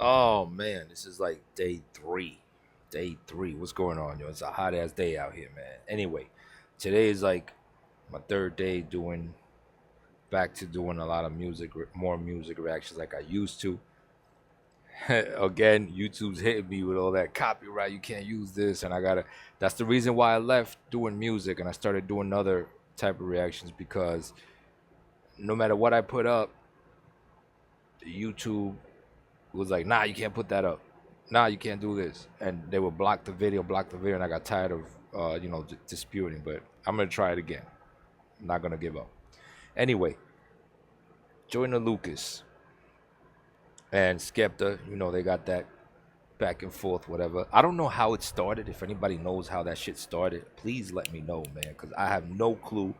Oh man, this is like day three. Day three. What's going on, yo? It's a hot ass day out here, man. Anyway, today is like my third day doing back to doing a lot of music, more music reactions like I used to. Again, YouTube's hitting me with all that copyright. You can't use this, and I gotta. That's the reason why I left doing music and I started doing other type of reactions because no matter what I put up, YouTube was like, nah, you can't put that up. Nah, you can't do this. And they would block the video, and I got tired of, disputing. But I'm gonna try it again. I'm not gonna give up. Anyway, Joyner Lucas and Skepta, they got that back and forth, whatever. I don't know how it started. If anybody knows how that shit started, please let me know, man, because I have no clue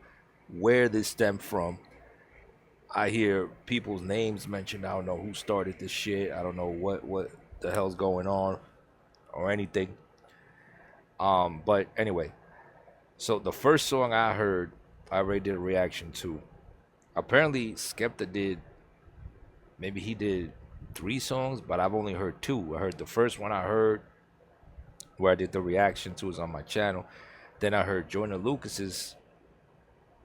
where this stemmed from. I hear people's names mentioned. I don't know who started this shit. I don't know what the hell's going on or anything. But anyway, so the first song I heard, I already did a reaction to. Apparently, Skepta did. Maybe he did three songs, but I've only heard two. I heard the first one. I heard where I did the reaction to is on my channel. Then I heard Joyner Lucas's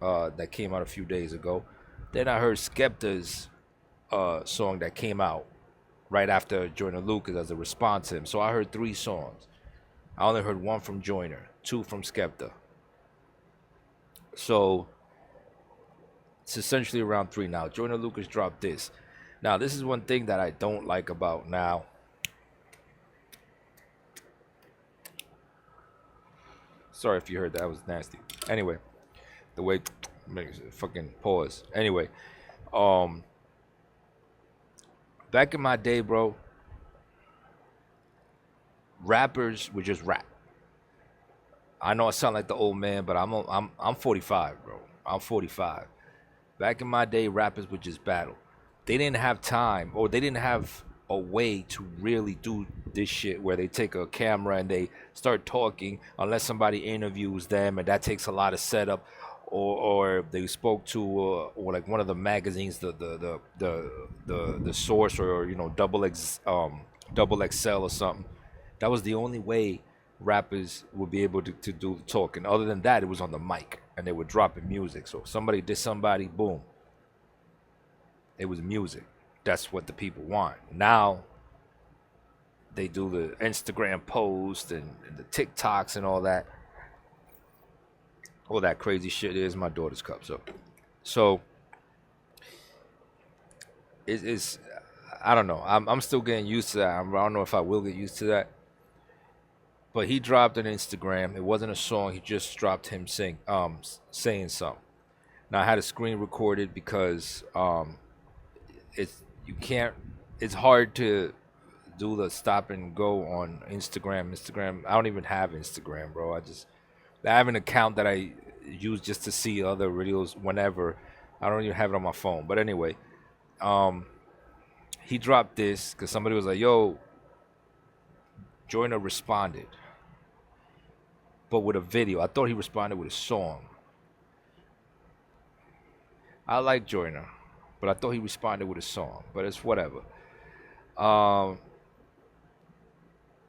that came out a few days ago. Then I heard Skepta's song that came out right after Joyner Lucas as a response to him. So I heard three songs. I only heard one from Joyner, two from Skepta. So it's essentially around three now. Joyner Lucas dropped this. Now, this is one thing that I don't like about now. Sorry if you heard that. That was nasty. Anyway, the way makes it fucking pause. Anyway, um, back in my day, bro, rappers would just rap. I know I sound like the old man, but I'm 45, bro. I'm 45. Back in my day, rappers would just battle. They didn't have time, or they didn't have a way to really do this shit where they take a camera and they start talking unless somebody interviews them, and that takes a lot of setup. Or they spoke to or like one of the magazines, the source, or double XL or something. That was the only way rappers would be able to do the talking. Other than that, it was on the mic and they were dropping music. So if somebody did somebody, boom, it was music. That's what the people want. Now they do the Instagram post and the TikToks and all that crazy shit. Is my daughter's cup. So it's I don't know. I'm still getting used to that. I don't know if I will get used to that. But he dropped an Instagram. It wasn't a song. He just dropped him saying something. Now I had a screen recorded because it's you can't. It's hard to do the stop and go on Instagram. I don't even have Instagram, bro. I have an account that I use just to see other videos whenever. I don't even have it on my phone. But anyway, um, he dropped this because somebody was like, "Yo, Joyner responded, but with a video." I thought he responded with a song. I like Joyner, but I thought he responded with a song. But it's whatever. Um,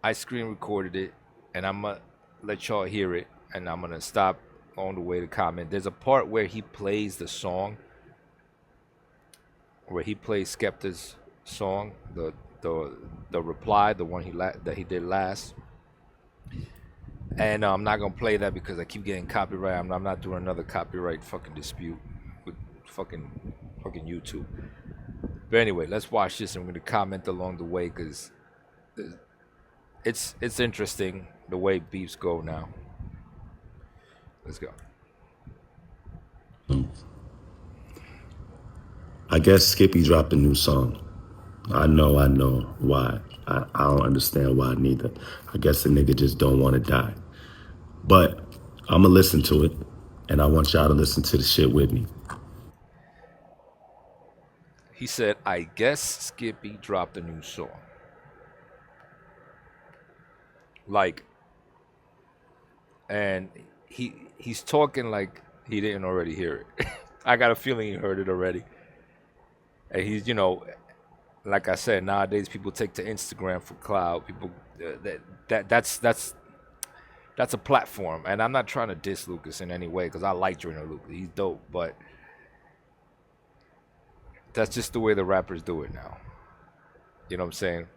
I screen recorded it, and I'm gonna let y'all hear it, and I'm gonna stop on the way to comment. There's a part where he plays the song, where he plays Skepta's song, the reply, the one that he did last. And I'm not gonna play that because I keep getting copyright. I'm not doing another copyright fucking dispute with fucking YouTube. But anyway, let's watch this, and we're gonna comment along the way because it's interesting the way beefs go now. Let's go. I guess Skippy dropped a new song. I know why. I don't understand why neither. I guess the nigga just don't want to die. But I'ma listen to it, and I want y'all to listen to the shit with me. He said, "I guess Skippy dropped a new song." Like, and he's talking like he didn't already hear it. I got a feeling he heard it already. And he's, like I said, nowadays people take to Instagram for clout. People that's a platform, and I'm not trying to diss Lucas in any way because I like Joyner Lucas. He's dope, but that's just the way the rappers do it now. You know what I'm saying?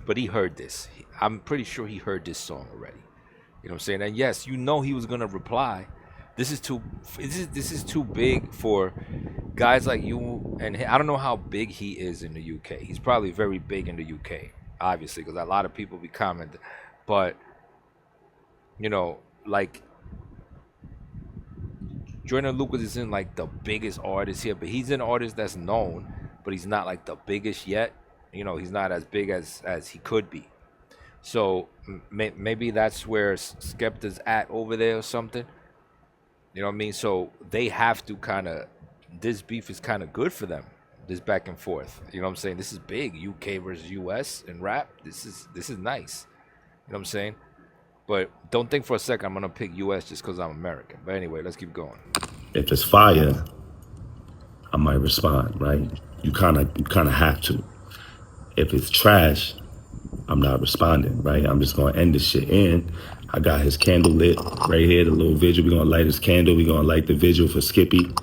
But he heard this. I'm pretty sure he heard this song already. You know what I'm saying? And yes, you know he was gonna reply. This is too big for guys like you and I don't know how big he is in the UK. He's probably very big in the UK, obviously, because a lot of people be commenting. But you know, like Joyner Lucas isn't like the biggest artist here, but he's an artist that's known, but he's not like the biggest yet. You know, he's not as big as he could be. So maybe that's where Skepta's at over there or something. You know what I mean? So they have to kind of, this beef is kind of good for them. This back and forth. You know what I'm saying? This is big. UK versus US in rap. This is nice. You know what I'm saying? But don't think for a second I'm gonna pick US just because I'm American. But anyway, let's keep going. If it's fire, I might respond, right? You kind of have to. If it's trash, I'm not responding, right? I'm just gonna end this shit in. I got his candle lit right here, the little vigil. We're gonna light his candle. We're gonna light the vigil for Skippy.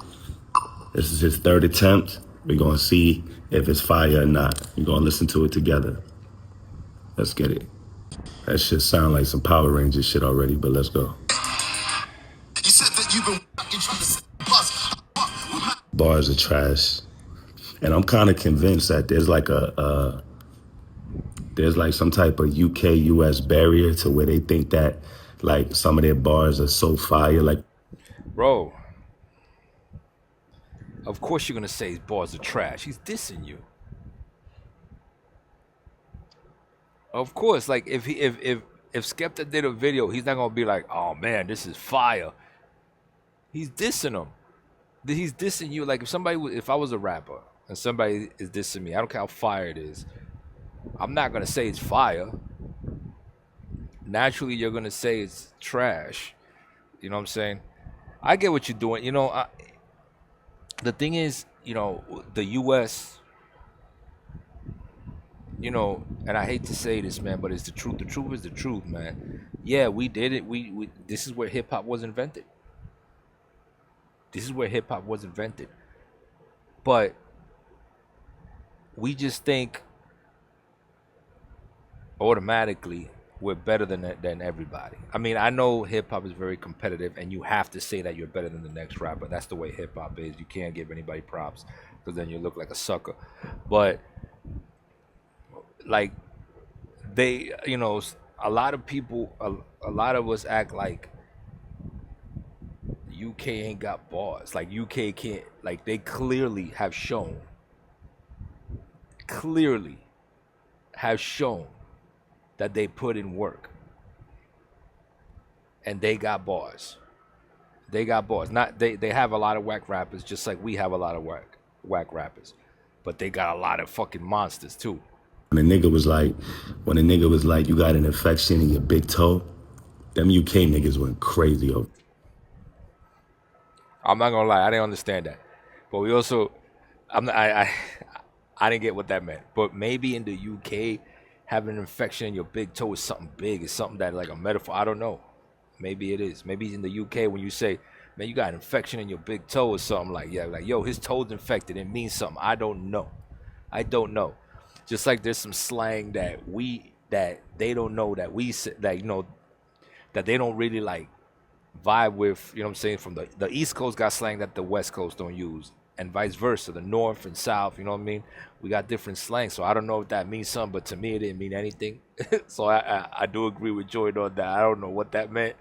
This is his third attempt. We're gonna see if it's fire or not. We're gonna listen to it together. Let's get it. That shit sound like some Power Rangers shit already, but let's go. You said that you've been trying to bus. Bars are trash. And I'm kind of convinced that there's like there's like some type of UK US barrier to where they think that like some of their bars are so fire. Like, Bro, of course you're gonna say his bars are trash. He's dissing you. Of course, like if Skepta did a video, he's not gonna be like, oh man, this is fire. He's dissing him. He's dissing you. Like if I was a rapper and somebody is dissing me, I don't care how fire it is. I'm not gonna say it's fire. Naturally, you're gonna say it's trash. You know what I'm saying? I get what you're doing. You know, the thing is, you know, the U.S. You know, and I hate to say this, man, but it's the truth. The truth is the truth, man. Yeah, we did it. We this is where hip hop was invented. This is where hip hop was invented. But we just think automatically we're better than everybody. I mean, I know hip hop is very competitive, and you have to say that you're better than the next rapper. That's the way hip hop is. You can't give anybody props because then you look like a sucker. But like they, you know, a lot of people, a lot of us act like UK ain't got bars. Like UK can't. Like they clearly have shown that they put in work and they got bars. They got bars. Not they have a lot of whack rappers just like we have a lot of whack rappers. But they got a lot of fucking monsters too. When a nigga was like, you got an infection in your big toe, them UK niggas went crazy over. I'm not gonna lie, I didn't understand that. But we also I didn't get what that meant. But maybe in the UK having an infection in your big toe is something big. It's something that like a metaphor. I don't know. Maybe it is. Maybe in the UK when you say, man, you got an infection in your big toe or something like, yeah, like, yo, his toe's infected. It means something. I don't know. Just like there's some slang that they don't know that we that you know that they don't really like vibe with, you know what I'm saying? From the East Coast got slang that the West Coast don't use, and vice versa, the North and South, you know what I mean? We got different slang, so I don't know if that means something, but to me it didn't mean anything. So I do agree with Joy on that. I don't know what that meant.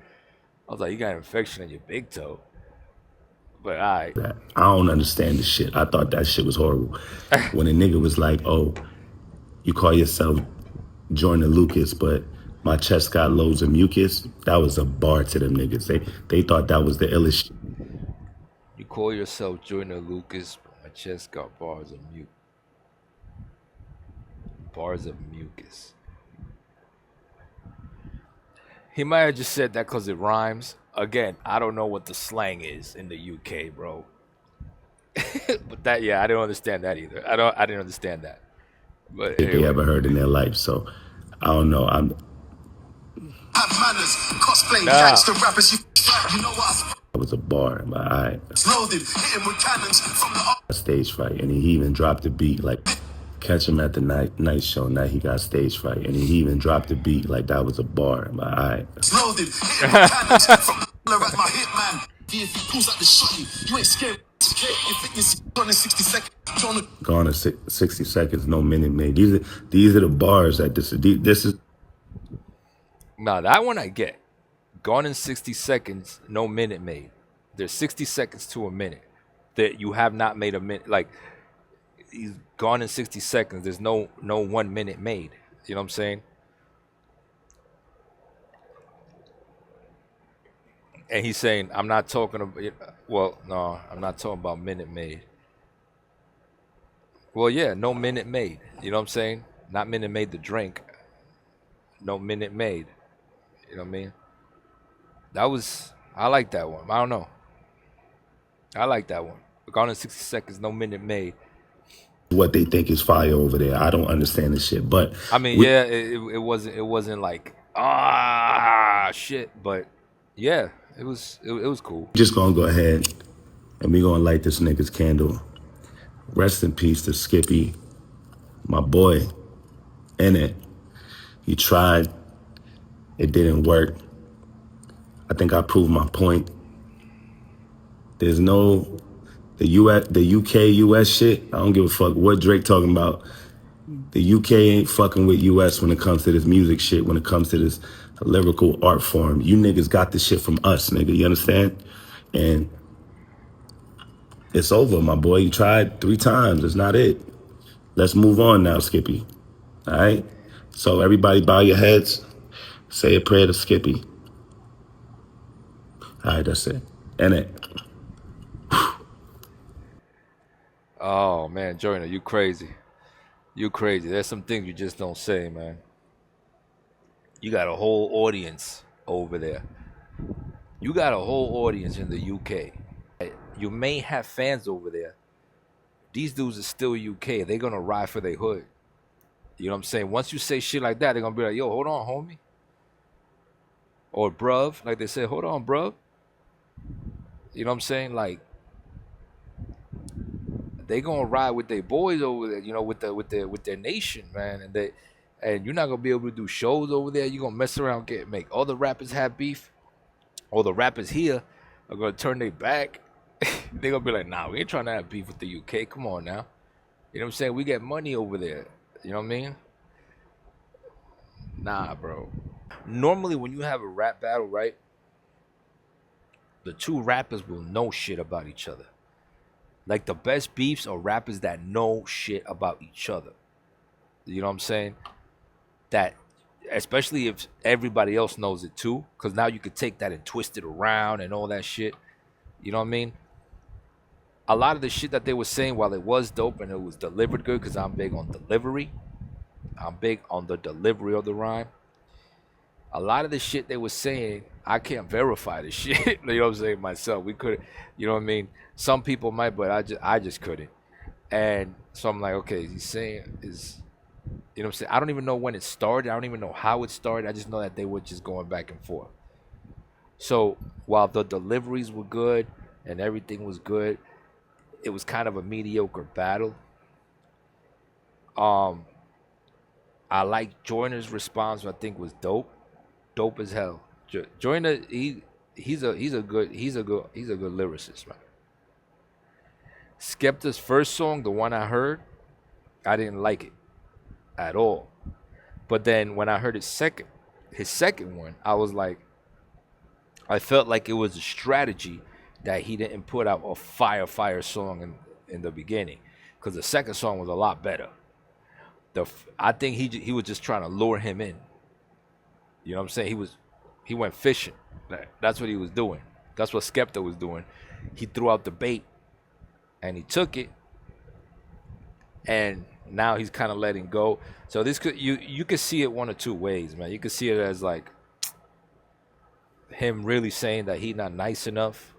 I was like, you got an infection in your big toe. But I don't understand this shit. I thought that shit was horrible. When a nigga was like, oh, you call yourself Joyner Lucas, but my chest got loads of mucus, that was a bar to them niggas. They thought that was the illest shit. You call yourself Joyner Lucas, but my chest got bars of mucus. Bars of mucus. He might have just said that because it rhymes. Again, I don't know what the slang is in the UK, bro. But that, yeah, I didn't understand that either. I didn't understand that. But Shit they anyway, ever heard in their life. So I don't know. I'm Have manners, cosplaying nah, gangster rappers. You know what? That was a bar, but I Loaded, hitting with cannons from the a stage fright, and he even dropped the beat like catch him at the night show. Now he got stage fright, and he even dropped the beat like that was a bar. But loaded, hitting with cannons from the at my hitman. If he pulls out the shotty, you ain't scared. You think you're running 60 seconds. gone in 60 seconds, no minute made. These are the bars that this is. nah, that one I get. Gone in 60 seconds, no minute made. There's 60 seconds to a minute that you have not made a minute. Like he's gone in 60 seconds. There's no 1 minute made. You know what I'm saying? And he's saying, I'm not talking about. Well, no, I'm not talking about minute made. Well, yeah, no minute made. You know what I'm saying? Not minute made the drink. No minute made. You know what I mean? I like that one. I don't know. I like that one. Gone in 60 seconds, no minute made. What they think is fire over there. I don't understand this shit, but I mean, we yeah, it wasn't like shit, but yeah, it was cool. just gonna go ahead and we gonna light this nigga's candle. Rest in peace to Skippy, my boy. In it, he tried. It didn't work. I think I proved my point. There's no the UK US shit. I don't give a fuck what Drake talking about. The UK ain't fucking with US when it comes to this music shit, when it comes to this lyrical art form. You niggas got this shit from us, nigga. You understand? And it's over, my boy. You tried 3 times. It's not it. Let's move on now, Skippy. All right? So everybody bow your heads. Say a prayer to Skippy. All right, that's it. And it. Oh man, Joyner, you crazy. You crazy. There's some things you just don't say, man. You got a whole audience over there. You got a whole audience in the UK. You may have fans over there. These dudes are still UK. They're gonna ride for their hood. You know what I'm saying? Once you say shit like that, they're gonna be like, yo, hold on, homie. Or bruv, like they say, hold on, bruv. You know what I'm saying? Like they gonna ride with their boys over there, you know, with their nation, man. And you're not gonna be able to do shows over there. You're gonna mess around, make other rappers have beef. Or the rappers here are gonna turn their back. They're gonna be like, nah, we ain't trying to have beef with the UK. Come on now. You know what I'm saying? We get money over there. You know what I mean? Nah, bro. Normally when you have a rap battle, right? The two rappers will know shit about each other. Like the best beefs are rappers that know shit about each other. You know what I'm saying? That especially if everybody else knows it too, because now you could take that and twist it around and all that shit. You know what I mean? A lot of the shit that they were saying, while it was dope and it was delivered good, because I'm big on delivery. I'm big on the delivery of the rhyme. A lot of the shit they were saying, I can't verify the shit. You know what I'm saying? Myself, we could, you know what I mean? Some people might, but I just couldn't. And so I'm like, okay, he's saying is, you know what I'm saying? I don't even know when it started. I don't even know how it started. I just know that they were just going back and forth. So while the deliveries were good and everything was good, it was kind of a mediocre battle. I like Joyner's response. I think was dope as hell. Joyner, he's a good lyricist, man. Skepta's first song, the one I heard, I didn't like it at all. But then when I heard his second one, I was like, I felt like it was a strategy that he didn't put out a fire song in the beginning, because the second song was a lot better. I think he was just trying to lure him in. You know what I'm saying? He went fishing. That's what he was doing. That's what Skepta was doing. He threw out the bait and he took it, and now he's kind of letting go. So this you could see it one or two ways, man. You could see it as like him really saying that he's not nice enough,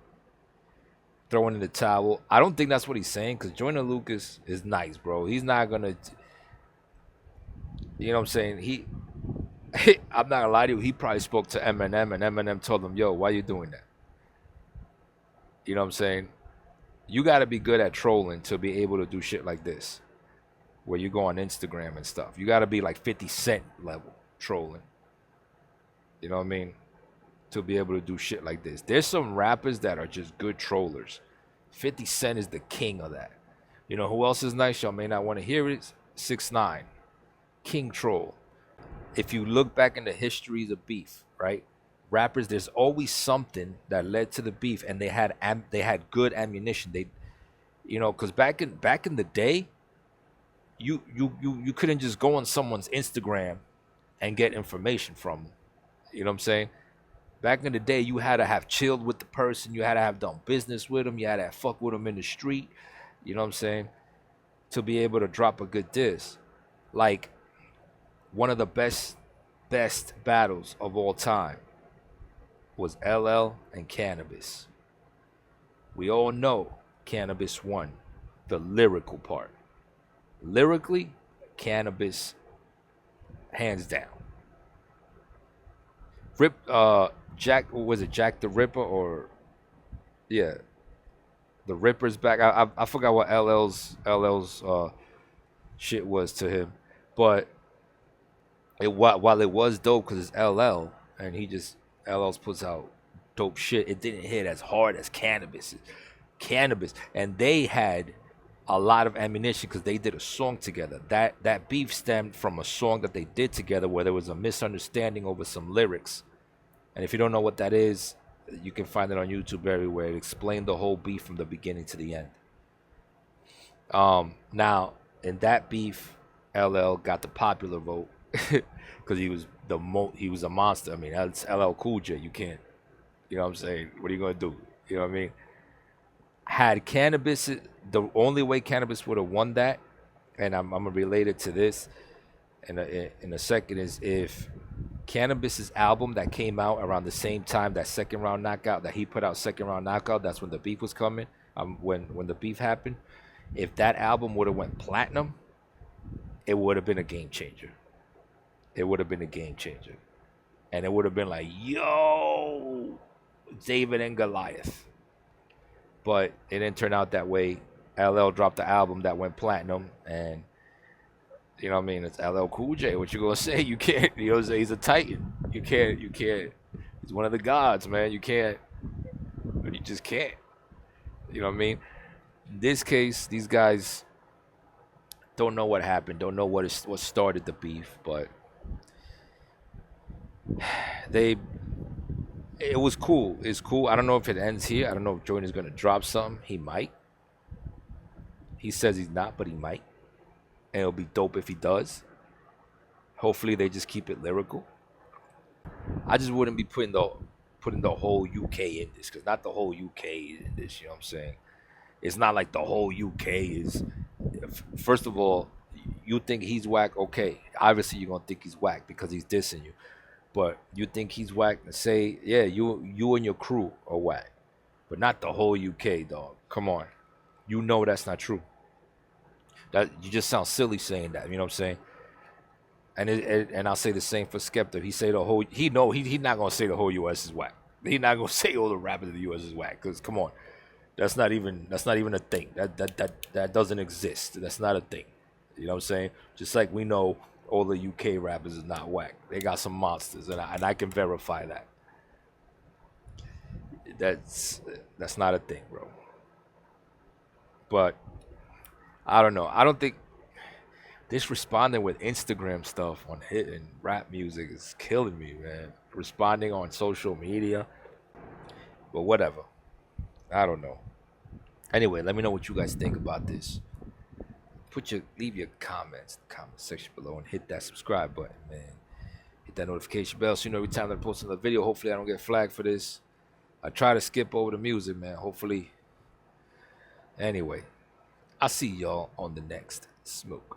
throwing in the towel. I don't think that's what he's saying, because Joyner Lucas is nice, bro. He's not gonna You know what I'm saying? I'm not gonna lie to you. He probably spoke to Eminem, and Eminem told him, "Yo, why you doing that?" You know what I'm saying? You got to be good at trolling to be able to do shit like this, where you go on Instagram and stuff. You got to be like 50 Cent level trolling. You know what I mean? To be able to do shit like this. There's some rappers that are just good trollers. 50 Cent is the king of that. You know who else is nice? Y'all may not want to hear it. 6ix9ine, king troll. If you look back in the histories of beef, right? Rappers, there's always something that led to the beef, and they had good ammunition. They, because back in the day, you couldn't just go on someone's Instagram and get information from them. You know what I'm saying? Back in the day, you had to have chilled with the person. You had to have done business with them. You had to have fuck with them in the street. You know what I'm saying? To be able to drop a good diss. Like, one of the best battles of all time was LL and Cannabis. We all know Cannabis won the lyrical part. Lyrically, Cannabis, hands down. Jack, was it Jack the Ripper, or yeah, the Ripper's back. I forgot what LL's shit was to him, but while it was dope because it's LL and LL's puts out dope shit, it didn't hit as hard as Cannabis, and they had a lot of ammunition because they did a song together. That beef stemmed from a song that they did together where there was a misunderstanding over some lyrics. And if you don't know what that is, you can find it on YouTube everywhere. It explained the whole beef from the beginning to the end. Now, in that beef, LL got the popular vote because he was a monster. I mean, that's LL Cool J. You can't, you know what I'm saying? What are you gonna do? You know what I mean? Had Cannabis, the only way Cannabis would have won that, and I'm gonna relate it to this in a second, is if Cannabis's album that came out around the same time that Second Round Knockout, that he put out Second Round Knockout, that's when the beef was coming, when the beef happened. If that album would have went platinum, it would have been a game changer. It would have been a game changer. And it would have been like, yo, David and Goliath. But it didn't turn out that way. LL dropped the album that went platinum, and you know what I mean? It's LL Cool J. What you gonna say? You can't. You know what I'm saying? He's a titan. You can't. He's one of the gods, man. You can't. You just can't. You know what I mean? In this case, these guys don't know what happened. Don't know what started the beef, but it was cool. It's cool. I don't know if it ends here. I don't know if Joyner's gonna drop something. He might. He says he's not, but he might. And it'll be dope if he does. Hopefully they just keep it lyrical. I just wouldn't be putting the whole UK in this, because not the whole UK is in this. You know what I'm saying? It's not like the whole UK is. First of all, you think he's whack, okay. Obviously you're gonna think he's whack because he's dissing you. But you think he's whack and say, yeah, you and your crew are whack. But not the whole UK, dog. Come on. You know that's not true. That you just sound silly saying that. You know what I'm saying? And I'll say the same for Skepta. He say the whole. He's not gonna say the whole U.S. is whack. He's not gonna say all the rappers of the U.S. is whack. Cause come on, that's not even a thing. That doesn't exist. That's not a thing. You know what I'm saying? Just like we know all the UK rappers is not whack. They got some monsters, and I can verify that. That's not a thing, bro. But I don't know. I don't think this responding with Instagram stuff on hit and rap music is killing me, man. Responding on social media. But whatever. I don't know. Anyway, let me know what you guys think about this. Leave your comments in the comment section below and hit that subscribe button, man. Hit that notification bell so you know every time that I post another video. Hopefully I don't get flagged for this. I try to skip over the music, man. Hopefully. Anyway. I'll see y'all on the next smoke.